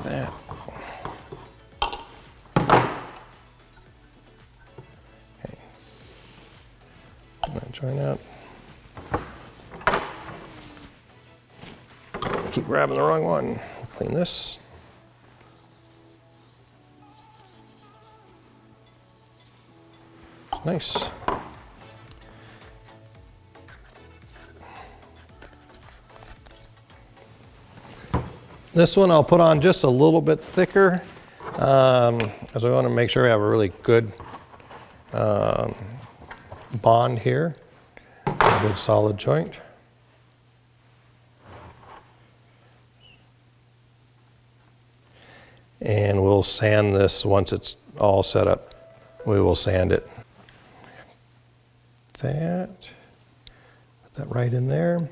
like that. Okay. Join out. Keep grabbing the wrong one. Clean this. Nice. This one I'll put on just a little bit thicker, as we want to make sure we have a really good bond here, a good solid joint. And we'll sand this once it's all set up. We will sand it. Put that right in there.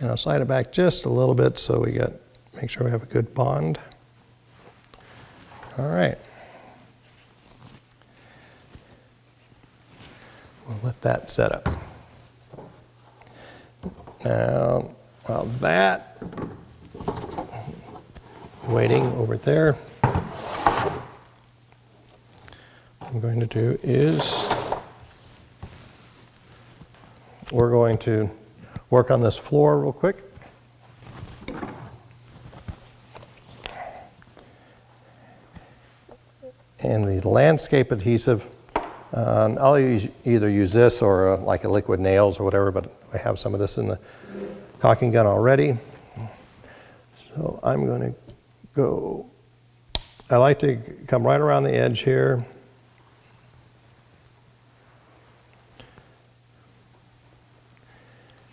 And I'll slide it back just a little bit so we make sure we have a good bond. All right. We'll let that set up. Now, while that waiting over there, what I'm going to do is we're going to work on this floor real quick. And the landscape adhesive, I'll either use this or like a liquid nails or whatever, but I have some of this in the caulking gun already. So I'm going to go, I like to come right around the edge here.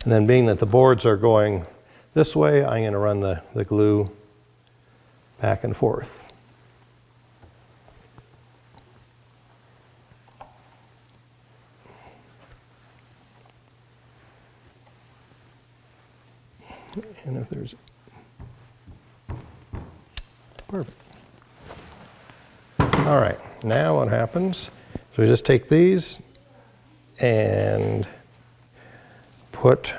And then being that the boards are going this way, I'm going to run the glue back and forth. And if there's, perfect. All right, now what happens, so we just take these and put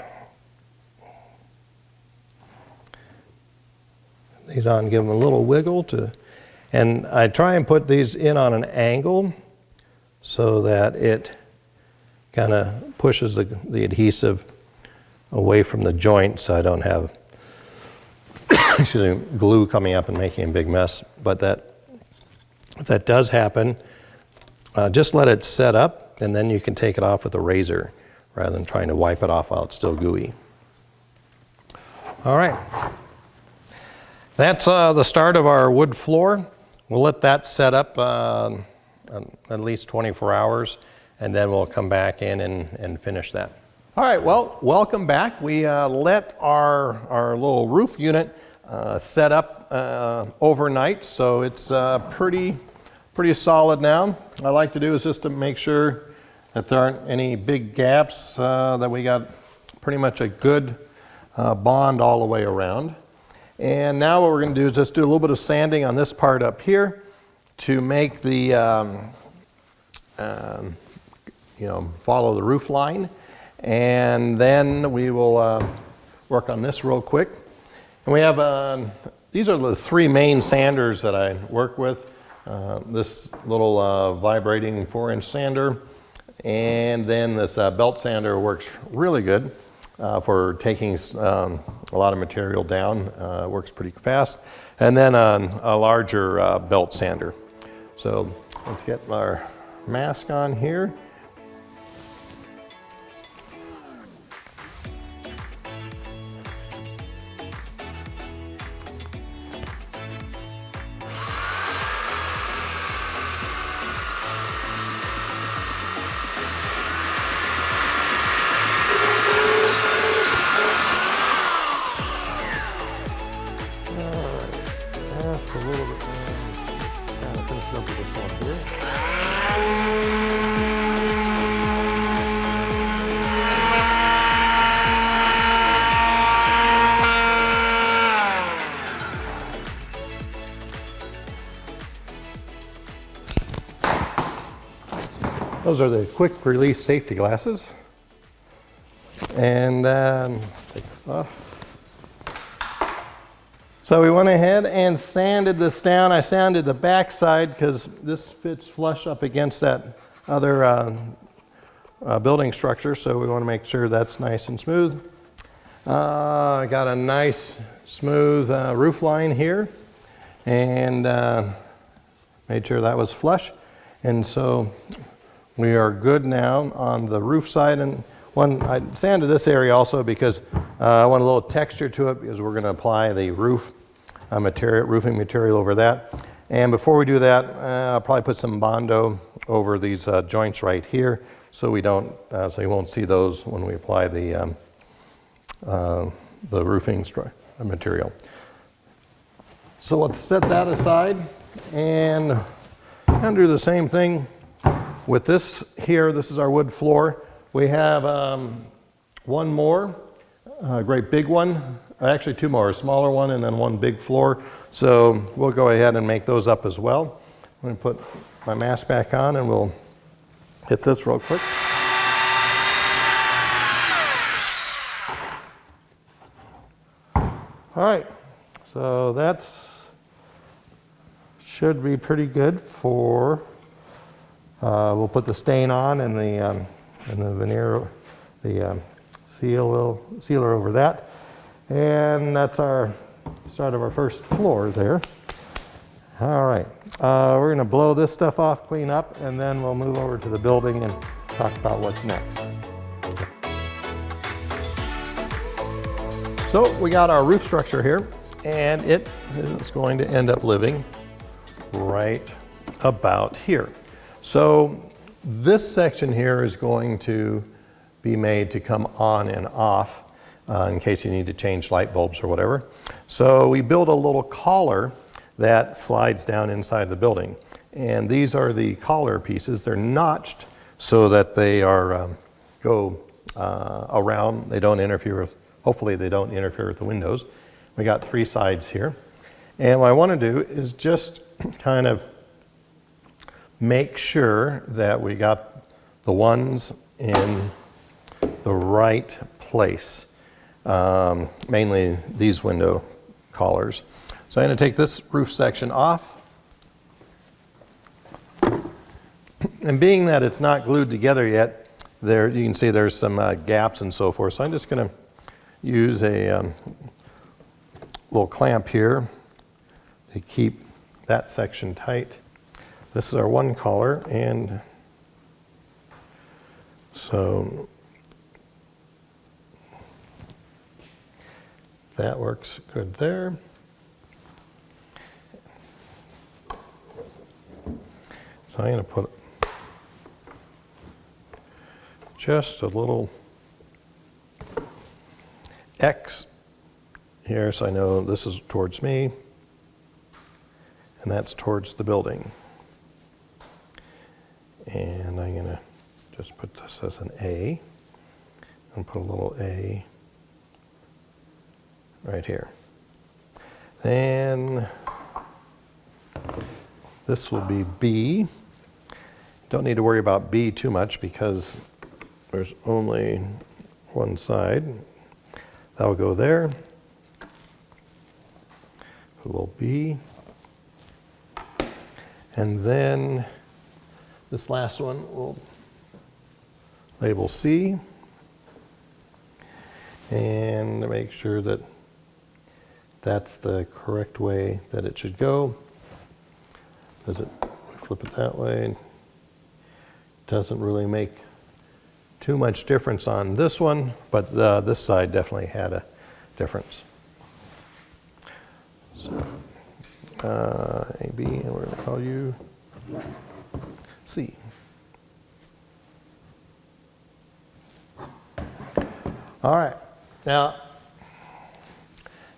these on, give them a little wiggle and I try and put these in on an angle so that it kind of pushes the adhesive away from the joint so I don't have excuse me, glue coming up and making a big mess. But if that does happen, just let it set up and then you can take it off with a razor rather than trying to wipe it off while it's still gooey. All right. That's the start of our wood floor. We'll let that set up at least 24 hours, and then we'll come back in and finish that. All right, well, welcome back. We let our little roof unit set up overnight, so it's pretty solid now. What I like to do is just to make sure that there aren't any big gaps, that we got pretty much a good bond all the way around. And now what we're going to do is just do a little bit of sanding on this part up here to make the, follow the roof line. And then we will work on this real quick. And we have, these are the three main sanders that I work with. This little vibrating 4-inch sander. And then this belt sander works really good for taking a lot of material down. Works pretty fast. And then a larger belt sander. So let's get our mask on here. Those are the quick release safety glasses. And take this off. So we went ahead and sanded this down. I sanded the back side because this fits flush up against that other building structure, so we want to make sure that's nice and smooth. I got a nice smooth roof line here, and made sure that was flush. And so we are good now on the roof side. And I sanded this area also because I want a little texture to it, because we're going to apply the roofing material over that. And before we do that, I'll probably put some Bondo over these joints right here, so we don't, so you won't see those when we apply the roofing material. So let's set that aside, and kind of do the same thing with this here. This is our wood floor. We have one more, a great big one, actually two more, a smaller one and then one big floor. So we'll go ahead and make those up as well. I'm going to put my mask back on and we'll hit this real quick. All right, so that should be pretty good for, we'll put the stain on and the veneer, the sealer over that. And that's our start of our first floor there. All right, we're gonna blow this stuff off, clean up, and then we'll move over to the building and talk about what's next. So we got our roof structure here, and it is going to end up living right about here. So this section here is going to be made to come on and off in case you need to change light bulbs or whatever. So we built a little collar that slides down inside the building. And these are the collar pieces. They're notched so that they are go around. They don't interfere with, hopefully they don't interfere with the windows. We got three sides here. And what I want to do is just kind of make sure that we got the ones in the right place. Mainly these window collars. So I'm going to take this roof section off. And being that it's not glued together yet, there you can see there's some gaps and so forth. So I'm just going to use a little clamp here to keep that section tight. This is our one collar, and so that works good there. So I'm going to put just a little X here so I know this is towards me and that's towards the building. And I'm going to just put this as an A and put a little A right here. Then this will be B. Don't need to worry about B too much because there's only one side. That'll go there. A little B. And then this last one we'll label C. And to make sure that that's the correct way that it should go. Does it flip it that way? Doesn't really make too much difference on this one, but this side definitely had a difference. So, A, B, and we're going to call you C. All right. Now,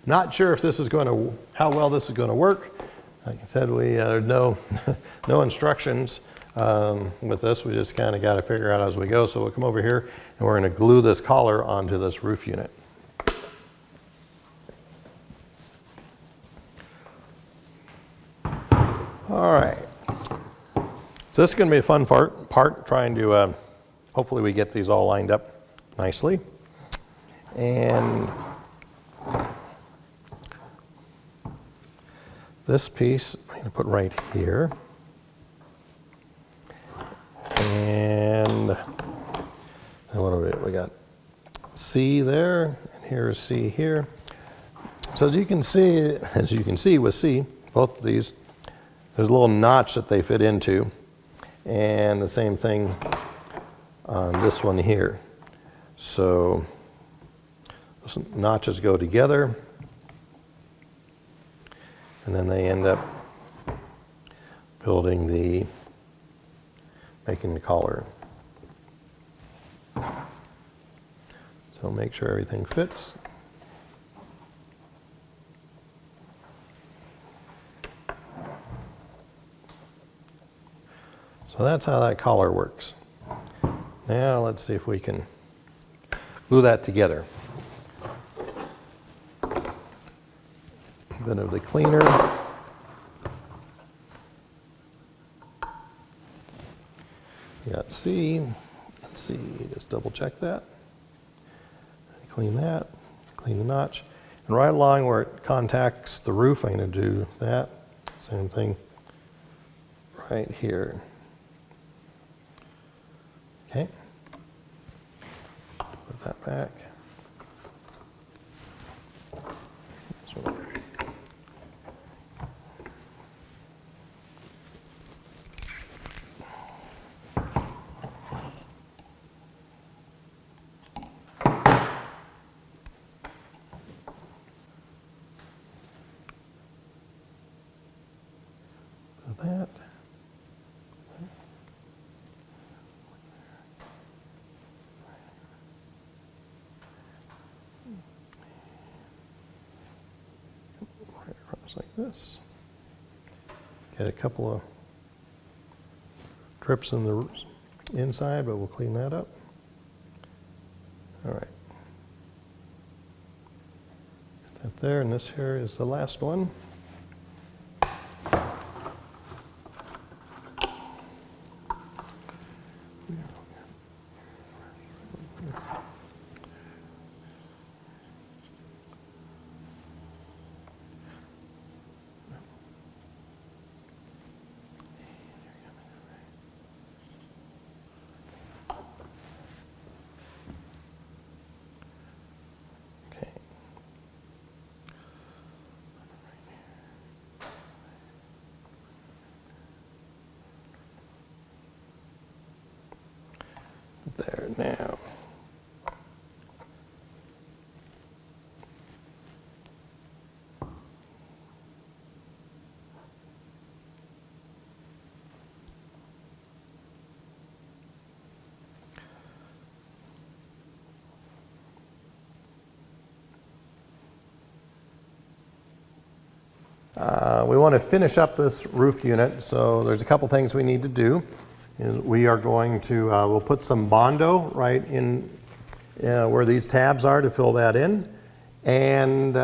not sure if this is going to, how well this is going to work. Like I said, we no instructions with this. We just kind of got to figure out as we go. So we'll come over here and we're going to glue this collar onto this roof unit. All right. So this is going to be a fun part trying to, hopefully we get these all lined up nicely. And this piece I'm going to put right here. And then what do we got? C there, and here's C here. So as you can see with C, both of these, there's a little notch that they fit into, and the same thing on this one here. So those notches go together, and then they end up making the collar. So make sure everything fits. So that's how that collar works. Now let's see if we can glue that together. A bit of the cleaner. You got C. Let's see, just double check that. Clean that, clean the notch. And right along where it contacts the roof, I'm going to do that. Same thing right here. Okay. Put that back. That. Right across like this. Get a couple of drips in the inside, but we'll clean that up. All right. Put that there, and this here is the last one. There now. We want to finish up this roof unit, so there's a couple things we need to do. We are going to, we'll put some Bondo right in where these tabs are to fill that in. And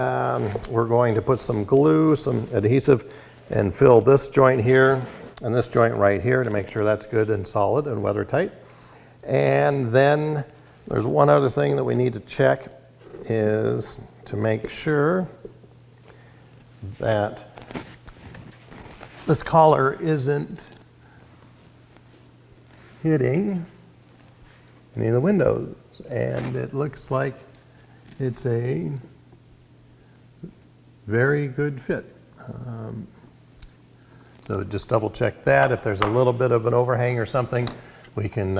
we're going to put some glue, some adhesive, and fill this joint here and this joint right here to make sure that's good and solid and weather tight. And then there's one other thing that we need to check is to make sure that this collar isn't hitting any of the windows, and it looks like it's a very good fit. So just double check that. If there's a little bit of an overhang or something, we can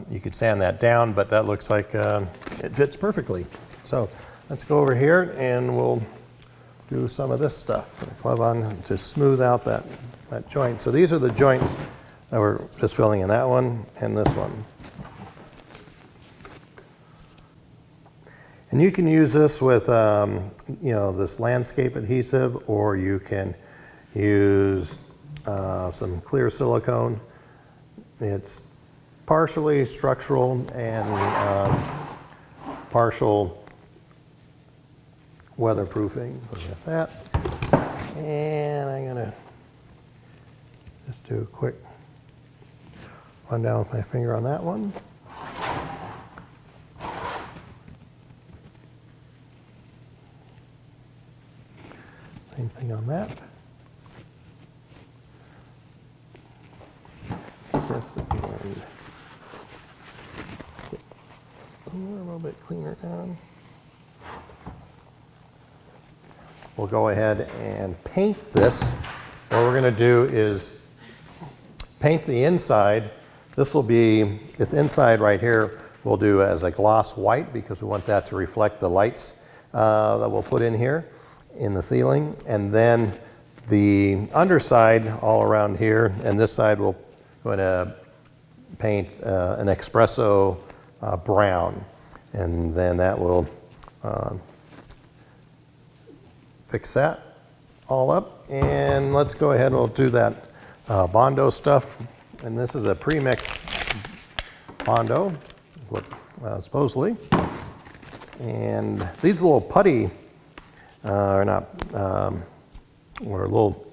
you could sand that down, but that looks like it fits perfectly. So let's go over here and we'll do some of this stuff. Glove on to smooth out that joint. So these are the joints that we're just filling in, that one and this one. And you can use this with this landscape adhesive, or you can use some clear silicone. It's partially structural and partial weatherproofing. Look at that. And I'm gonna just do a quick run down with my finger on that one. Same thing on that. This and get a little bit cleaner down. We'll go ahead and paint this. What we're going to do is paint the inside. This inside right here we'll do as a gloss white because we want that to reflect the lights that we'll put in here in the ceiling. And then the underside all around here, and this side we'll going to paint an espresso brown, and then that will fix that all up. And let's go ahead and we'll do that Bondo stuff. And this is a pre-mixed Bondo, supposedly. And these little putty are not, or little,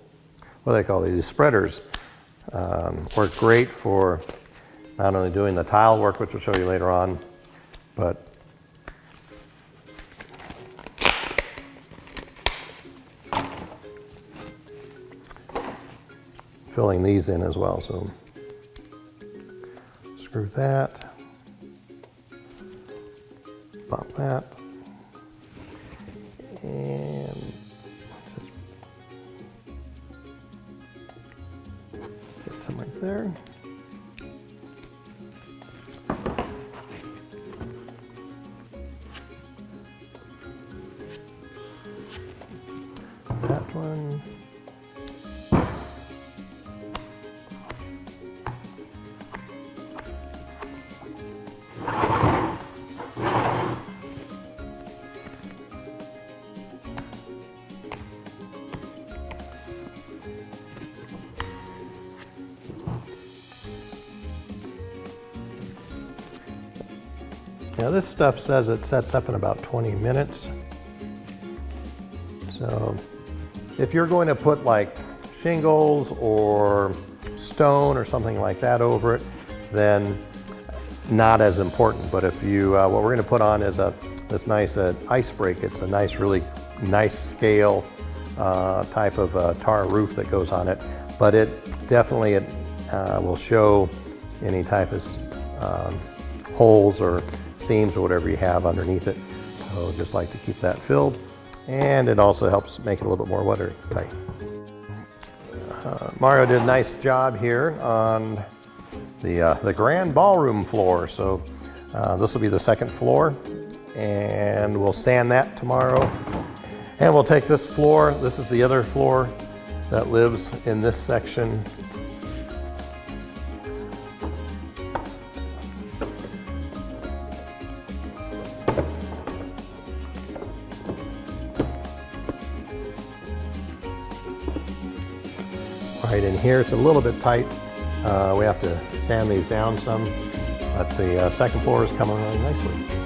what do they call these, spreaders, work great for not only doing the tile work, which we'll show you later on, but filling these in as well. So screw that, pop that, and just get some right there. That one. Now this stuff says it sets up in about 20 minutes. So if you're going to put like shingles or stone or something like that over it, then not as important. But if you, what we're going to put on is this nice ice break. It's a nice, really nice scale type of tar roof that goes on it. But it definitely will show any type of holes or seams or whatever you have underneath it. So just like to keep that filled. And it also helps make it a little bit more watertight. Mario did a nice job here on the grand ballroom floor. So this will be the second floor, and we'll sand that tomorrow. And we'll take this floor, this is the other floor that lives in this section. Right in here, it's a little bit tight. We have to sand these down some, but the second floor is coming along nicely.